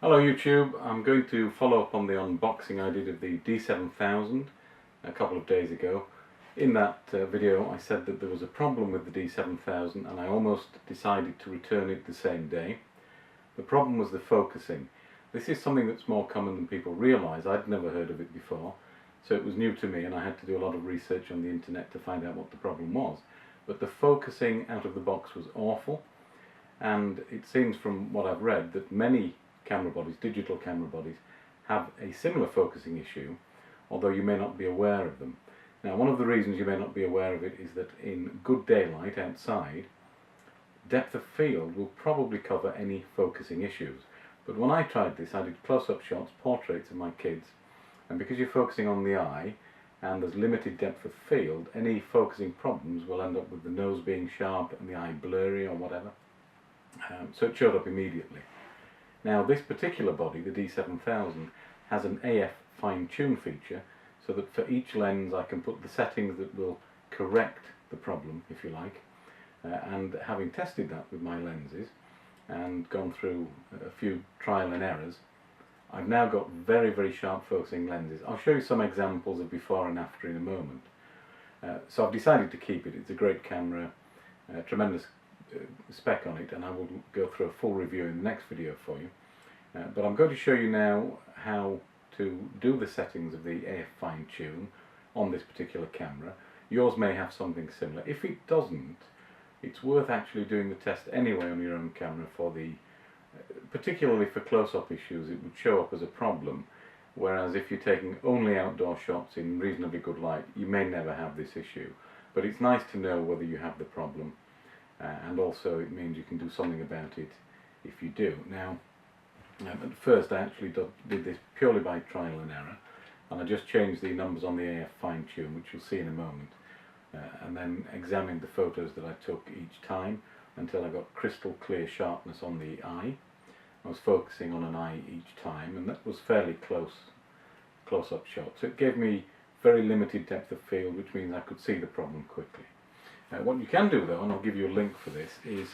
Hello YouTube, I'm going to follow up on the unboxing I did of the D7000 a couple of days ago. In that video I said that there was a problem with the D7000 and I almost decided to return it the same day. The problem was the focusing. This is something that's more common than people realise. I'd never heard of it before, so it was new to me and I had to do a lot of research on the internet to find out what the problem was. But the focusing out of the box was awful, and it seems from what I've read that many camera bodies, digital camera bodies, have a similar focusing issue, although you may not be aware of them. Now, one of the reasons you may not be aware of it is that in good daylight outside, depth of field will probably cover any focusing issues. But when I tried this, I did close-up shots, portraits of my kids, and because you're focusing on the eye and there's limited depth of field, any focusing problems will end up with the nose being sharp and the eye blurry or whatever. So it showed up immediately. Now, this particular body, the D7000, has an AF fine-tune feature, so that for each lens I can put the settings that will correct the problem, if you like. And having tested that with my lenses and gone through a few trial and errors, I've now got very, very sharp focusing lenses. I'll show you some examples of before and after in a moment. So I've decided to keep it. It's a great camera, tremendous spec on it, and I will go through a full review in the next video for you. But I'm going to show you now how to do the settings of the AF fine tune on this particular camera. Yours may have something similar. If it doesn't, it's worth actually doing the test anyway on your own camera for the, particularly for close-up issues, it would show up as a problem. Whereas if you're taking only outdoor shots in reasonably good light, you may never have this issue. But it's nice to know whether you have the problem. And also it means you can do something about it if you do. Now, at first I actually did this purely by trial and error, and I just changed the numbers on the AF fine tune, which you'll see in a moment, and then examined the photos that I took each time until I got crystal clear sharpness on the eye. I was focusing on an eye each time, and that was fairly close-up shots. So it gave me very limited depth of field, which means I could see the problem quickly. What you can do though, and I'll give you a link for this, is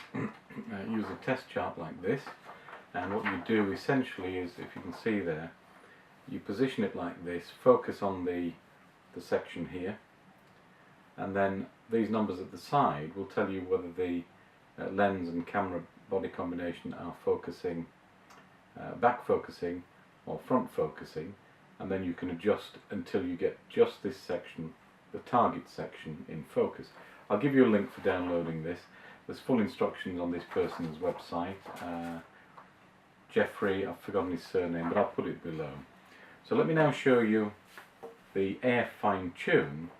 use a test chart like this, and what you do essentially is, if you can see there, you position it like this, focus on the section here, and then these numbers at the side will tell you whether the lens and camera body combination are focusing, back focusing or front focusing, and then you can adjust until you get just this section, the target section, in focus. I'll give you a link for downloading this. There's full instructions on this person's website. Jeffrey, I've forgotten his surname, but I'll put it below. So let me now show you the AF fine tune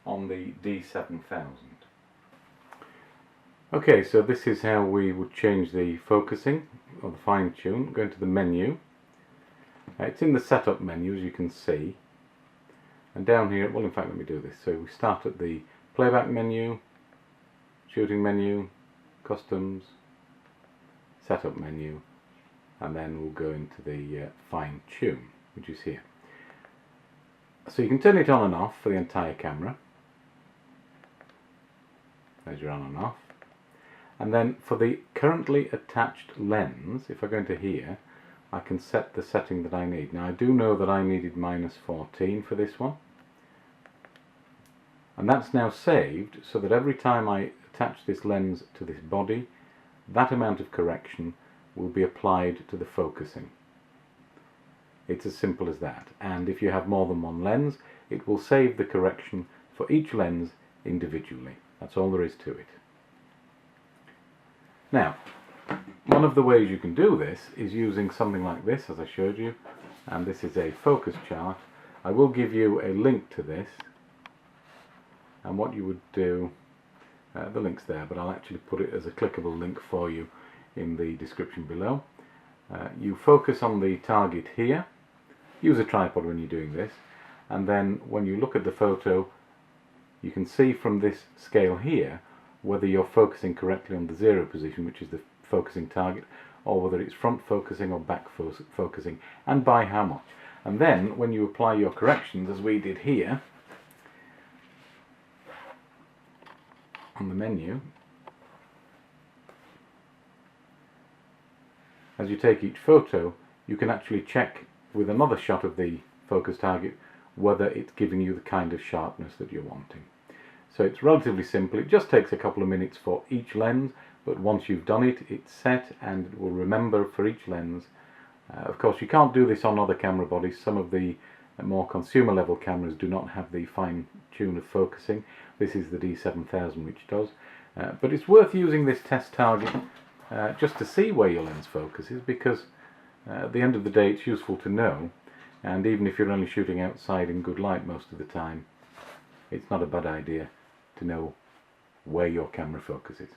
on the D7000. Okay, so this is how we would change the focusing or the fine tune. Go into the menu. It's in the setup menu, as you can see. And down here, well, in fact, let me do this. So we start at the playback menu, shooting menu, customs, setup menu, and then we'll go into the fine tune, which is here. So you can turn it on and off for the entire camera. There's your on and off. And then for the currently attached lens, if I go into here, I can set the setting that I need. Now I do know that I needed -14 for this one. And that's now saved so that every time I attach this lens to this body, that amount of correction will be applied to the focusing. It's as simple as that. And if you have more than one lens, it will save the correction for each lens individually. That's all there is to it. Now, one of the ways you can do this is using something like this, as I showed you, and this is a focus chart. I will give you a link to this. And what you would do, the link's there, but I'll actually put it as a clickable link for you in the description below. You focus on the target here, use a tripod when you're doing this, and then when you look at the photo, you can see from this scale here whether you're focusing correctly on the 0 position, which is the focusing target, or whether it's front focusing or back focusing, and by how much. And then when you apply your corrections, as we did here, on the menu, as you take each photo, you can actually check with another shot of the focus target whether it's giving you the kind of sharpness that you're wanting. So it's relatively simple. It just takes a couple of minutes for each lens, but once you've done it, it's set and it will remember for each lens. Of course, you can't do this on other camera bodies. Some of the more consumer level cameras do not have the fine tune of focusing. This is the D7000 which does. But it's worth using this test target just to see where your lens focuses, because at the end of the day it's useful to know, and even if you're only shooting outside in good light most of the time, it's not a bad idea to know where your camera focuses.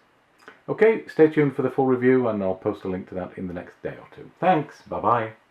Okay, stay tuned for the full review and I'll post a link to that in the next day or two. Thanks, bye bye.